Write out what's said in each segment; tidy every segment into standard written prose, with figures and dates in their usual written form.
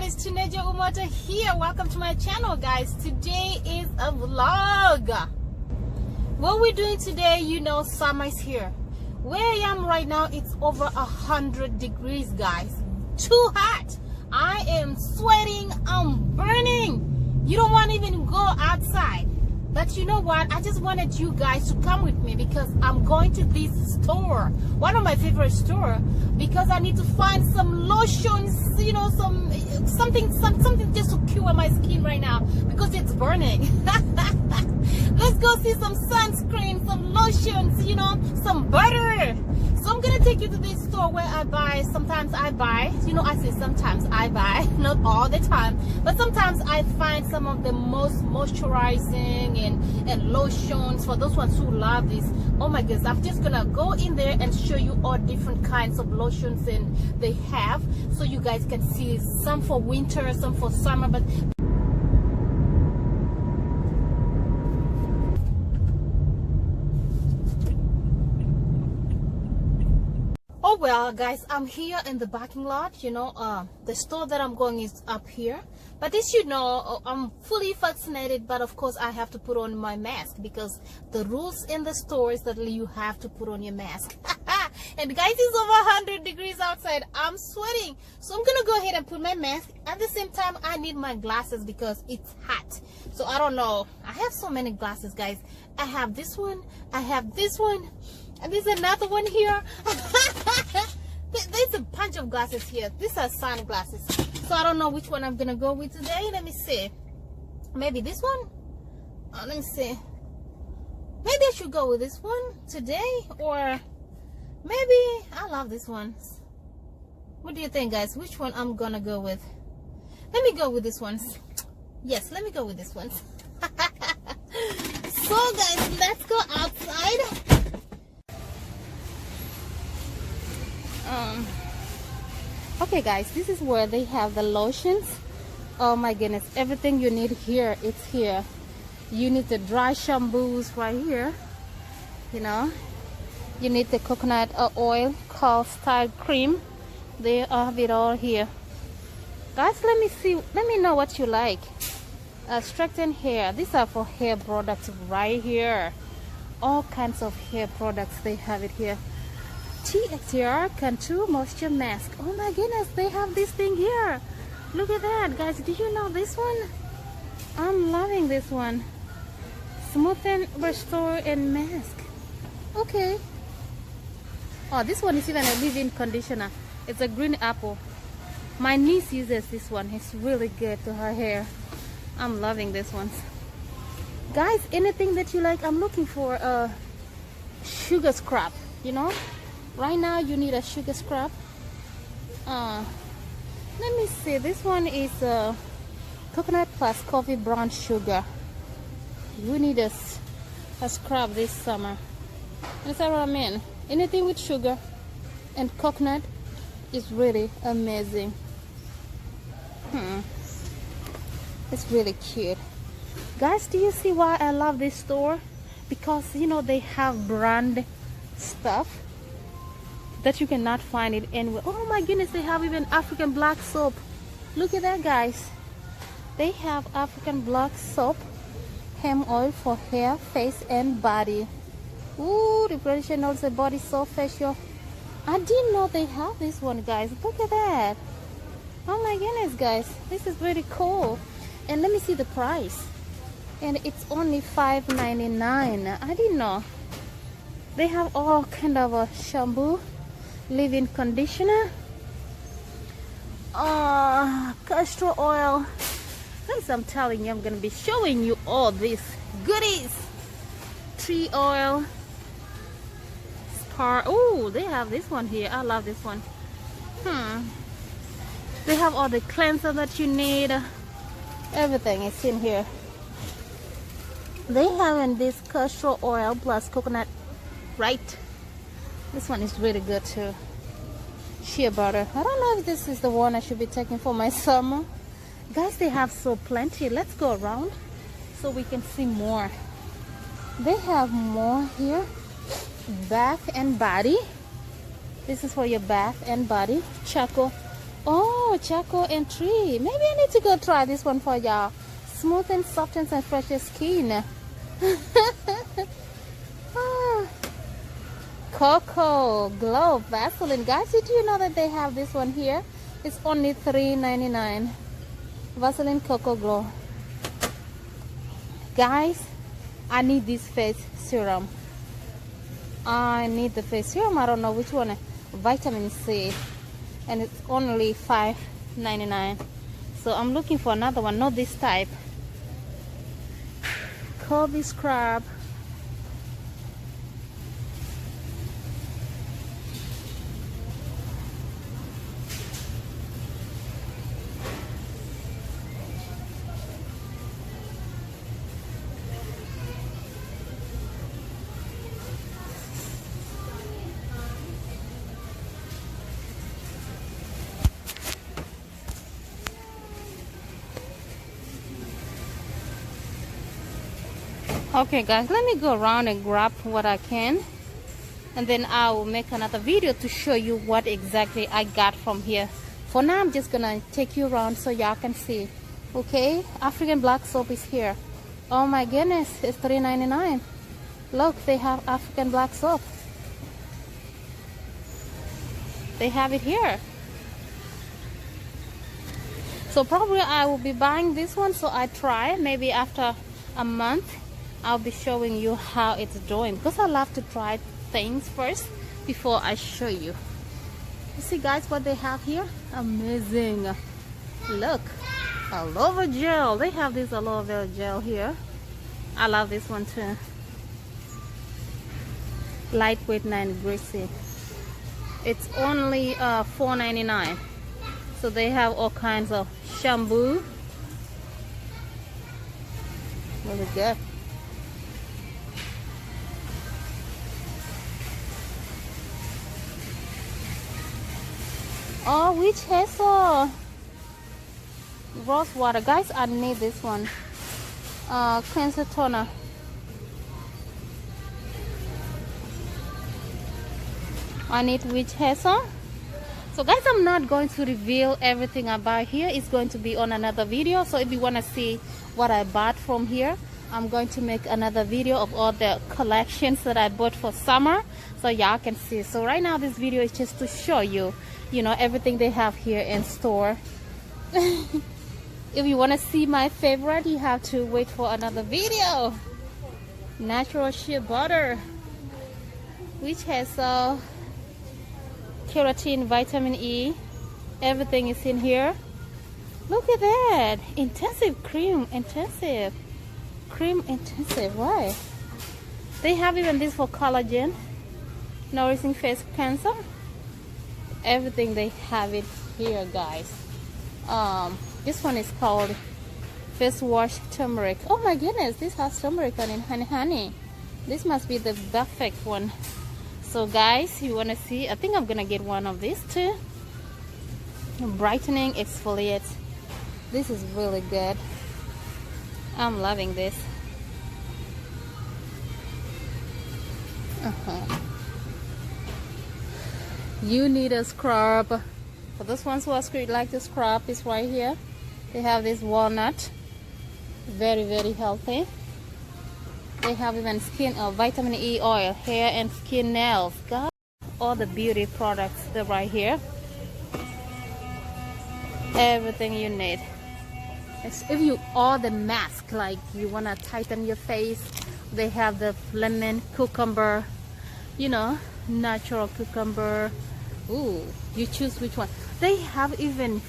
It's Teenager Umota here. Welcome to my channel, guys. Today is a vlog. What we're doing today, you know, summer is here. Where I am right now, it's over 100 degrees, guys. Too hot. I am sweating. I'm burning. You don't want to even go outside. But you know what? I just wanted you guys to come with me because I'm going to this store, one of my favorite store, because I need to find some lotions, you know, something just to cure my skin right now because it's burning. Let's go see some sunscreen, some lotions, you know, some butter. So I'm gonna take you to this store where I buy. Sometimes I buy, you know, I say sometimes I buy, not all the time, but sometimes I find some of the most moisturizing and lotions for those ones who love this. Oh my goodness, I'm just gonna go in there and show you all different kinds of lotions and they have, so you guys can see some for winter, some for summer. But oh well, guys, I'm here in the parking lot. You know, the store that I'm going is up here. But as you know, I'm fully vaccinated, but of course I have to put on my mask because the rules in the store is that you have to put on your mask. And guys, it's over 100 degrees outside. I'm sweating. So I'm gonna go ahead and put my mask. At the same time, I need my glasses because it's hot. So I don't know. I have so many glasses, guys. I have this one. I have this one. And there's another one here. There's a bunch of glasses here. These are sunglasses. So I don't know which one I'm gonna go with today. Let me see. Maybe this one? Let me see. Maybe I should go with this one today, or maybe I love this one. What do you think, guys? Which one I'm gonna go with? Let me go with this one. Yes, let me go with this one. So guys, let's go outside. Okay guys, this is where they have the lotions. Oh my goodness, everything you need here, it's here. You need the dry shampoos right here, you know. You need the coconut oil called style cream. They have it all here, guys. Let me know what you like. Straighten hair, these are for hair products right here. All kinds of hair products, they have it here. TXR Contour Moisture Mask. Oh my goodness, they have this thing here. Look at that, guys. Do you know this one? I'm loving this one. Smoothen, restore, and mask. Okay. Oh, this one is even a leave-in conditioner. It's a green apple. My niece uses this one. It's really good to her hair. I'm loving this one. Guys, anything that you like, I'm looking for a sugar scrub, you know. Right now you need a sugar scrub. Let me see, this one is coconut plus coffee brown sugar. You need a scrub this summer. That's what I mean. Anything with sugar and coconut is really amazing. It's really cute. Guys, do you see why I love this store? Because, you know, they have brand stuff that you cannot find it anywhere. Oh my goodness, they have even African black soap. Look at that, guys. They have African black soap, hemp oil for hair, face, and body. Ooh, replenishing also body soap, facial. I didn't know they have this one, guys. Look at that. Oh my goodness, guys, this is really cool. And let me see the price. And it's only $5.99. I didn't know. They have all kind of a shampoo, leave-in conditioner, castor oil. As I'm telling you, I'm gonna be showing you all these goodies. Tree oil, spa. Oh, they have this one here. I love this one. They have all the cleanser that you need. Everything is in here. They have in this castor oil plus coconut, right? This one is really good too. Shea butter. I don't know if this is the one I should be taking for my summer. Guys, they have so plenty. Let's go around so we can see more. They have more here. Bath and body. This is for your bath and body. Charcoal. Oh, Oh, charcoal and tree. Maybe I need to go try this one for y'all. Smooth and softens and freshes skin. Ah. Cocoa Glow Vaseline. Guys, did you know that they have this one here? It's only $3.99. Vaseline Cocoa Glow. Guys, I need this face serum. I need the face serum. I don't know which one. Vitamin C. And it's only $5.99. So I'm looking for another one. Not this type. Kobe Scrub. Okay guys, let me go around and grab what I can, and then I will make another video to show you what exactly I got from here. For now, I'm just gonna take you around so y'all can see. Okay, African black soap is here. Oh my goodness, it's $3.99. Look, they have African black soap. They have it here. So probably I will be buying this one, so I try. Maybe after a month I'll be showing you how it's doing, because I love to try things first before I show you. You see guys what they have here? Amazing. Look, Aloe Vera Gel. They have this Aloe Vera Gel here. I love this one too. Lightweight, non-greasy. It's only $4.99. So they have all kinds of shampoo. Really good. Oh, witch hazel. Rose water. Guys, I need this one. Cleanser toner. I need witch hazel. So guys, I'm not going to reveal everything I buy here. It's going to be on another video. So if you want to see what I bought from here, I'm going to make another video of all the collections that I bought for summer, so y'all can see. So right now this video is just to show you, you know, everything they have here in store. If you want to see my favorite, you have to wait for another video. Natural shea butter, which has keratin, vitamin E, everything is in here. Look at that. Intensive cream. Intensive cream. Intensive. Why? They have even this for collagen, nourishing face cancer. Everything they have it here, guys. This one is called face wash turmeric. Oh my goodness, this has turmeric on it. Honey. This must be the perfect one. So guys, you want to see, I think I'm gonna get one of these too. Brightening exfoliate. This is really good. I'm loving this. You need a scrub. For those ones who are like the scrub, is right here. They have this walnut. Very, very healthy. They have even skin vitamin E oil, hair and skin, nails. God, all the beauty products, they're right here. Everything you need. If you order mask, like you want to tighten your face, they have the lemon, cucumber, you know, natural cucumber. Ooh, you choose which one. They have even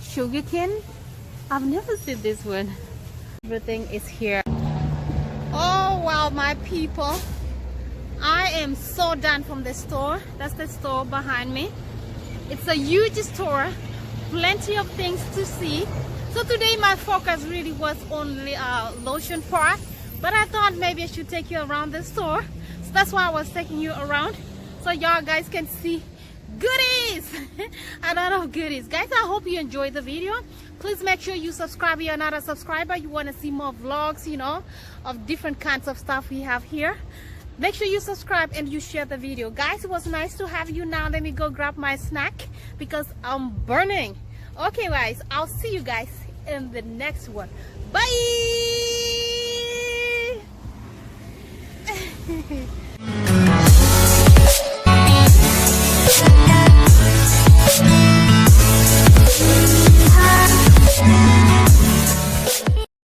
sugarcane. I've never seen this one. Everything is here. Oh wow, my people, I am so done from the store. That's the store behind me. It's a huge store, plenty of things to see. So today my focus really was only lotion part, but I thought maybe I should take you around the store. So that's why I was taking you around, so y'all guys can see goodies. A lot of goodies. Guys, I hope you enjoyed the video. Please make sure you subscribe if you're not a subscriber. You want to see more vlogs, you know, of different kinds of stuff we have here. Make sure you subscribe and you share the video. Guys, it was nice to have you. Now let me go grab my snack because I'm burning. Okay guys, I'll see you guys in the next one. Bye.